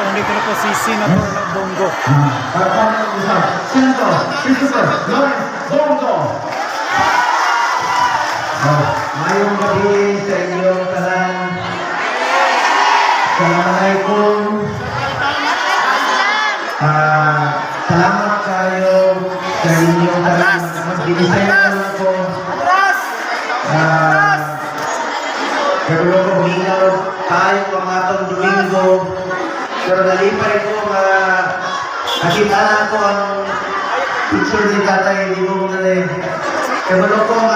nandito na po si Senator Bongo. Senator Christopher Lawrence Bongo. Mayong gabi sa inyong tanan. Assalamualaikum. Salamat kayo sa inyong tanan. Mag-dinisay naman ko. Pero ko minaw tayo ang atong Domingo. Pero nalipay ko nakita na ko ang picture ni Tatay Digong na rin. Pero ko kung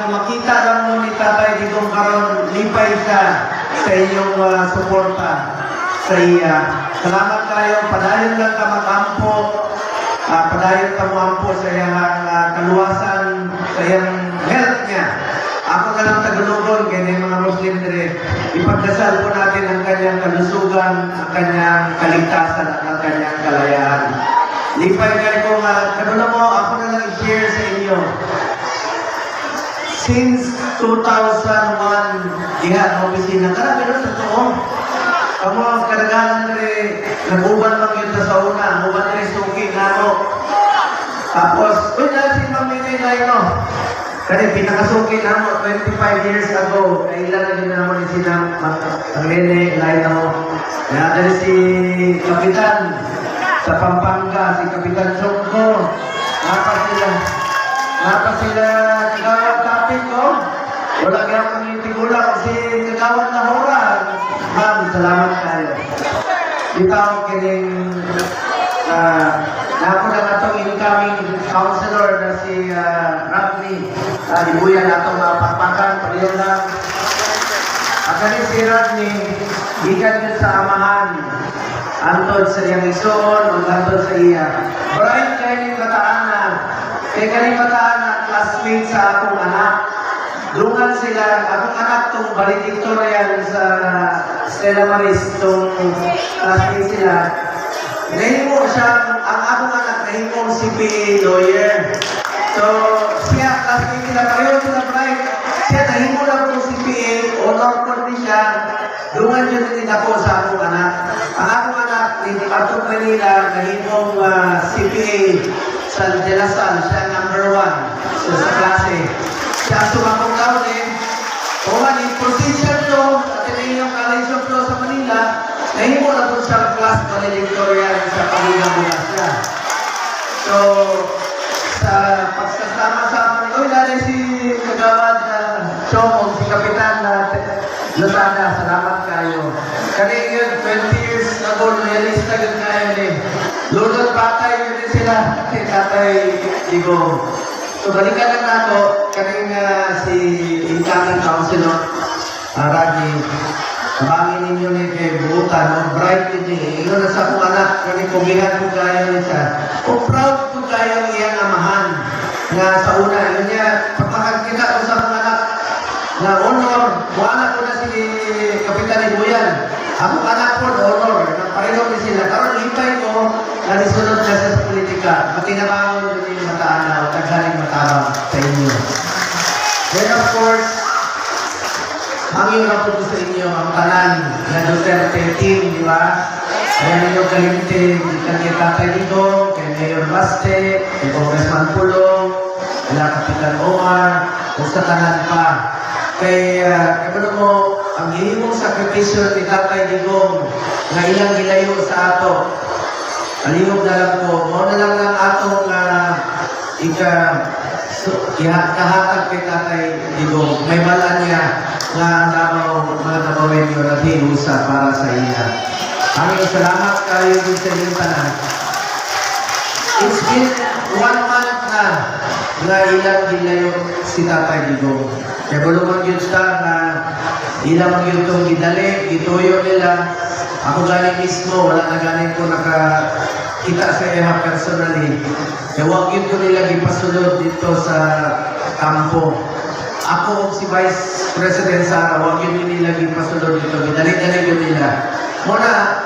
makita lang mo ni Tatay Digong karon lipay sa inyong suporta sa iya. Salamat kayo. Padayon lang ka mag-ampo. Padayon ka mo-ampo sa iyang kaluwasan, sa iyang health niya. Ako na lang tagalogol, kaya mga Muslim rin. Ipagdasal po natin ang kanyang kalusugan, ang kanyang kaligtasan, at ang kanyang kalayaan. Lipay kayo kung kanula mo, ako na lang i-share sa inyo. Since 2001, diha ang opisina, karami rin totoo. Kamu ang kadagalan rin, nag-uban lang yun sa una, uban rin suki na ako. Tapos, dahil si Mamini na yun, kasi pinakasuki na mo 25 years ago, kailan na din naman sinang Mamini, lain na mo. Dahil si Kapitan sa Pampanga, si Kapitan Chongko, napa sila kagawad topic ko. Wala kaya kong itigulang si kagawad na hora. Ma'am, salamat kayo. Itaw kining ako na itong incoming counselor na si Rodney. Libuyan na itong papakan, pariyon lang. At ganun si Rodney, ikan yun sa amahan. Antod sa iyang ison, o antod sa iya. Bright kayo ni Bataan. Kaya kayo Bataan, classmate sa akong anak. Dungan sila, akong anak itong valedictorian sa Stella Maris, itong classmate sila. Nahimo siya, ang akong anak nahimo CPA lawyer. So, siya, classmate sila, pareho sila Bright. Siya nahimo lang itong CPA, honor ko din siya. Dungan yun din ako sa akong anak. Ang akong anak, ni Patok Manila, nahimong CPA sa De La Salle, siya number 1 sa klase. Siya sumakong taon ni position to sa Ateneo College of Law sa Manila, nahimo na po sa class valedictorian sa Panginoon siya. So, sa pagsasama sa amin, dahil si Kagawad Chomong, si Kapitan Lozada, salamat kayo. Kanina yun, 20 years ago, realista yun kayo Lulot patay yun din sila, kay Tatay Digong. So, balikan lang nato, kanina si incoming counselor, Rodney, sabangin ninyo ni kay Buutan, bright yun Ino na sa kong anak, kani kumihan ko kayo niya siya. O proud ko kayo iyang amahan, na sa una, yun niya, pagpakagkita ko sa kong anak, na honor, anak ko na si Kapitan Ibuyan. Ako anak ko na honor, nagpareho din sila. Karoon, hintay ko, nalisunod na sa politika. Matinabangon yun yung mataanaw, taghaling matawag sa inyo. Then of course, hangin na po sa inyo ang tanan na Duterte team, di ba? Ayan ninyo kalimte, kay Tatay Digong, kay Mayor Baste, kay Congressman Pulong, kay Kapitan Omar, o sa tanan pa. Kaya mo, ang hihimong sakripisyo ni Tatay Digong na ilang gilayo sa ato. Alihog na lang po, mo na lang ang atong kahatag kay Tatay Digong. May balan niya na mga nabawin yun at hinusa para sa iya. Aming salamat kayo din sa inyong tanan. It's been 1 month na ilang gilayo si Tatay Digong. Kaya bulungan yun siya na ilang yun itong gidali, gituyo nila. Ako galing mismo, wala na galing ko nakakita sa iya personally. Kaya huwag yun ko nila ipasulod dito sa kampo. Ako si Vice President Sara, huwag yun nila ipasulod dito. Gidali-dali yun nila. Muna,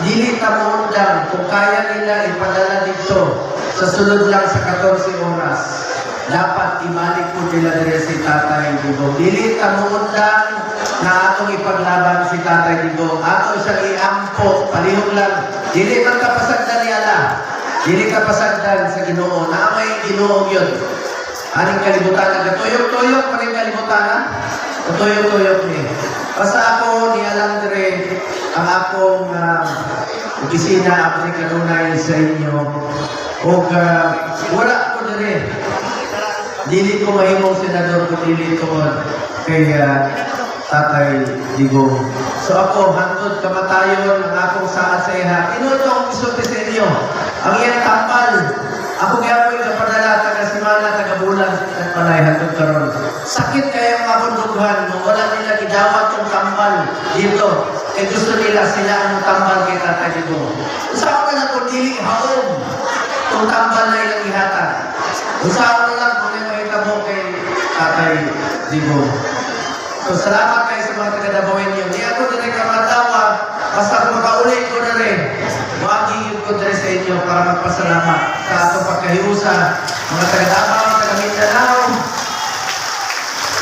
dili mo undang kung kaya nila ipadala dito sa sulod lang sa 14 oras. Dapat ibalik po nila din si Tatay Digong. Dili mo undang na atong ipaglaban si Tatay Digong. Ato siyang iampo, palihog lang. Dili man kapasagdan ni Allah. Dili kapasagdan sa Ginoo. Naamay Ginoo yun. Aning kalibutan na tuyok-tuyok pa rin kalibutan na. Tuyok-tuyok ni. Basta ako ni alam dire ang akong opisina ako ni kanunay sa inyo. O wala ko dire. Dili ko mahimong senador kung dili ko kay Tatay Digong. So ako, hantod kamatayon ang akong saad sa iha. Inutong isulti sa inyo. Ang iyang tampal. Ako kaya po yung kapadala, taga-simana, taga-bulan, at panay, hantod karon. Sakit kayo ang akong dughan nung wala nila gidawat yung tampal dito. Eh gusto nila sila ang tampal kay Tatay Digong. Usawa na kung dili haom kung tampal na ilang ihatan. Usawa na lang kung may mahitabo kay Tatay Digong. So, salamat kayo sa mga taga-Davao niyo. Di ako na rin kamatawa, basta kung makaulit ko na rin, magiging ko na rin sa inyo para magpasalamat sa atong pagkahiusa, mga taga-Davao, taga-Mindanao,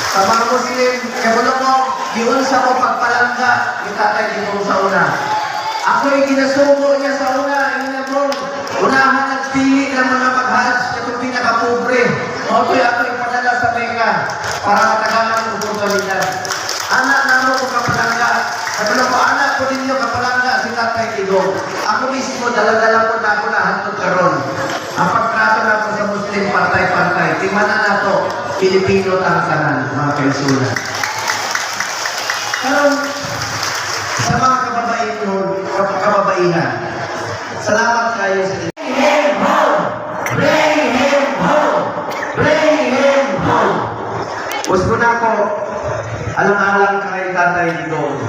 sa mga Muslim, kaya mo, yun sa ko pagpalangga, ni Tatay Digong sa una. Ako'y ginasubo niya sa una, yun na po, unahan at pili ng mga mag-hajj, itong pinaka-pobre. Ako'y padala sa Mecca para matagalan ng oportunidad. Anak namin ko kapalangga. Sabi ko, anak ko ninyo kapalangga si Tatay Digong. Ako mismo, dala-dala ko na ako na hantod karon. Ang pagtrato na ako sa Muslim, pantay-pantay. Timanan na to, Pilipino tangsanan, mga kaisunan. Karon, sa mga kababaihan, salamat kayo sa inyo. Gusto na ko, alang-alang kay Tatay Digong,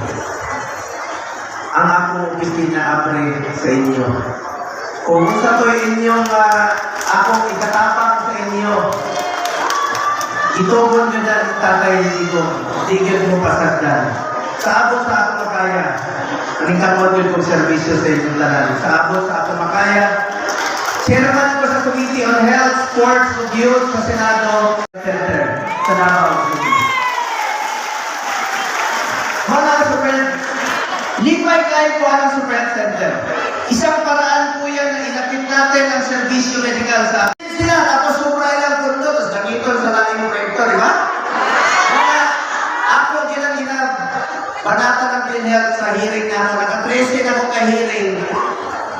ang akong opisina abre sa inyo. Kung gusto ko inyong akong ikatapang sa inyo, itugon nyo na Tatay Digong, tigil mo pasagdan. Sa abot sa akong makaya, nagkamot yun kong servisyo sa inyong lahat. Sa abot sa akong makaya, Chairman ko sa Committee on Health, Sports, and Youth sa Senado Center sa Davao City. Mga Super, lipay kayo po ang Super Center. Isang paraan po yan na inapit natin ang servisyo medikal sa atin. Sila, tapos sobra ilang pundo, tapos nakitol sa langing proyekto, di ba? Kaya ako ginang banata ng PhilHealth sa hearing na ako. Naka-13 ako ka-hearing.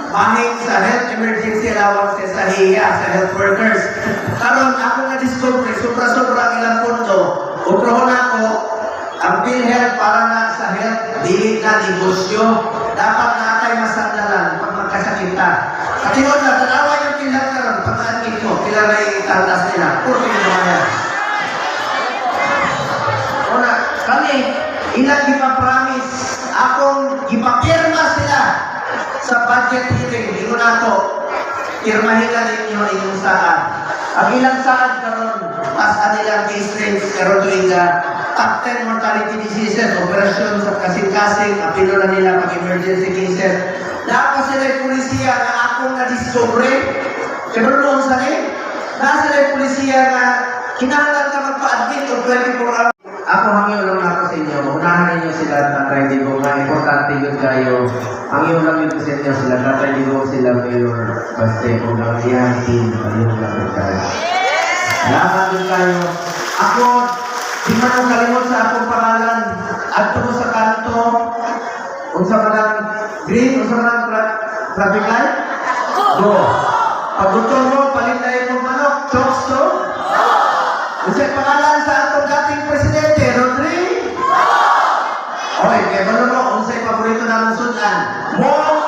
Mahing sa health emergency allowances sa HIA, sa health workers. Karon ako na-discover, sobra-sobra ang ilang pundo. Utrohon ako, ang PhilHealth para na sa health, dili na negosyo. Dapat na tayo masandalan pag magkasakitan. At yun na, dalawa yung PhilHealth karon, pag-aangin ko, kila na itandas nila. Puro naman yan. Una, kami, ilang ipapromise, akong ipapirma sila sa budget hearing, hindi ko na ito, pirmahin na ninyo inyong saad. Ang ilang saad karon, taas nilang case range, karon doon top 10 mortality diseases, operasyon sa kasing-kasing, apilo na nila pag-emergency cases. Dapat sila yung polisiya na akong na-discovery, karoon sa rin, nasa sila yung polisiya na kinahanglan ka magpa-admit o 24 hours. Ako hangyo lang ako sa inyo, unahan ninyo sila at Tatay Digong na importante yun kayo. Hangyo lang yun sa inyo sila, Tatay Digong sila Mayor Baste o lang yan, hangyo lang yun kayo. Salamat yun kayo. Ako, di man ang kalimot sa akong pangalan, at ko sa kanto, unsa ka ng green, unsa ka ng traffic light? Go. Pagutong mo, palit na yung manok, chokes to? Unsay pangalan sa atong dating presidente, Rodri? Oy, kaya ba mo, unsay paborito na ng sudan? Mong!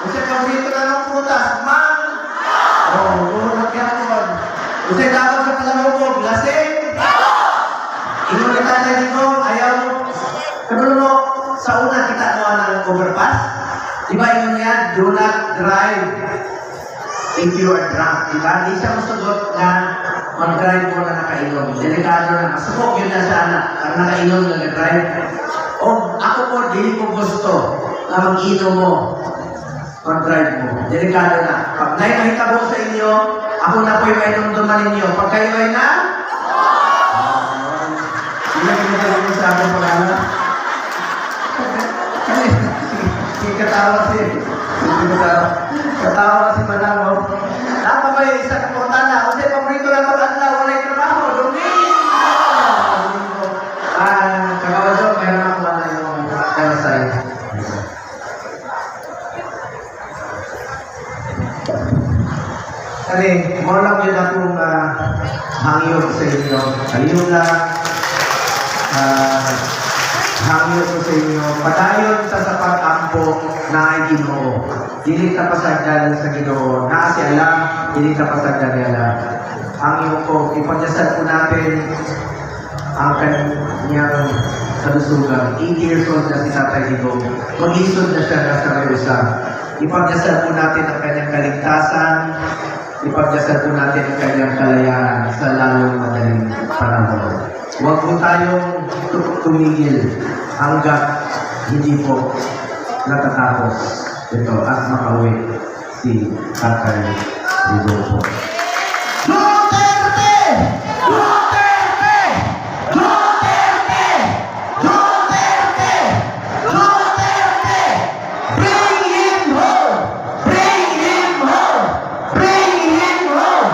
Unsay paborito na ng prutas? Mang! Guro na kiyapon. Unsay dapat sa palamubog? Lasing? Ingon kita na dito, ayaw mo. Kaya mo, sa una kita mo ng overpass? Diba ingon yan, do not drive if you are drunk. Diba? Di siya masagot na mag-drive mo na nakainom. Delikado na. Masukok yun na sana. Ang nakainom na nag-drive. O ako po, di ko gusto na mag-inom mo. Mag-drive mo. Delikado na. Pag naikahitabo sa inyo, ako na po'y mainom duman ninyo. Pag kayo ay na? Hindi na pinagsasabi sa akin pangalan. Kasi katawa si Manang, oh. Tama ba yung isang kapunta na? Kasi paborito lang ako at wala yung trabaho. Domingo! Kakawadyo, meron ako wala yung kalasay. Kasi, mo lang yun akong hangyo sa inyo. Ayun lang. Hangyo ko sa inyo. Padayon sa pag-ampo na ay Ginoo. Dili ka pasagdan sa Ginoo. Naasi alam, dili ka pasagdan ni alam. Hangyo ko, ipagdasal po natin ang kanyang kalusugan. 8 years old na si Tatay Digong. Mag-isod na siya nasa Reusa. Ipagdasal po natin ang kanyang kaligtasan. Ipagdasal po natin ang kanyang kalayaan sa lalong madaling panahon. Huwag po tayong tumigil hanggat hindi po natatapos ito at makauwi si Tatay Digong po. Duterte! Duterte! Duterte! Duterte! Duterte! Bring him home! Bring him home! Bring him home!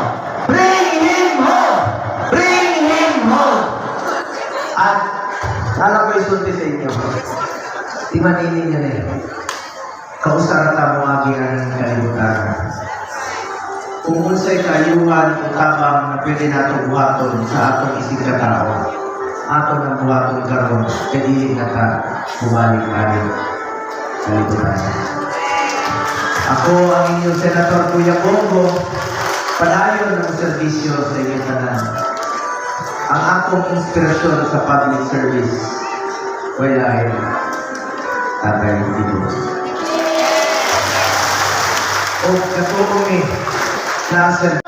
Bring him home! Bring him home! At alam ko isulti sa inyo. Di maninin niya rin. Kausarata mo agian ng kalibutan. Kung unsay kayuhan o tabang na pwede natin buhaton sa atong isig na tao, aton ang buhaton karon, kadiling na ta, bumalik-balik kalibutan. Ako ang inyong Senator Kuya Bongo, padayon ng serbisyo sa inyong tanan. Ang akong inspirasyon sa public service, wala ay Tatay Digong. O katulong ni Nasser.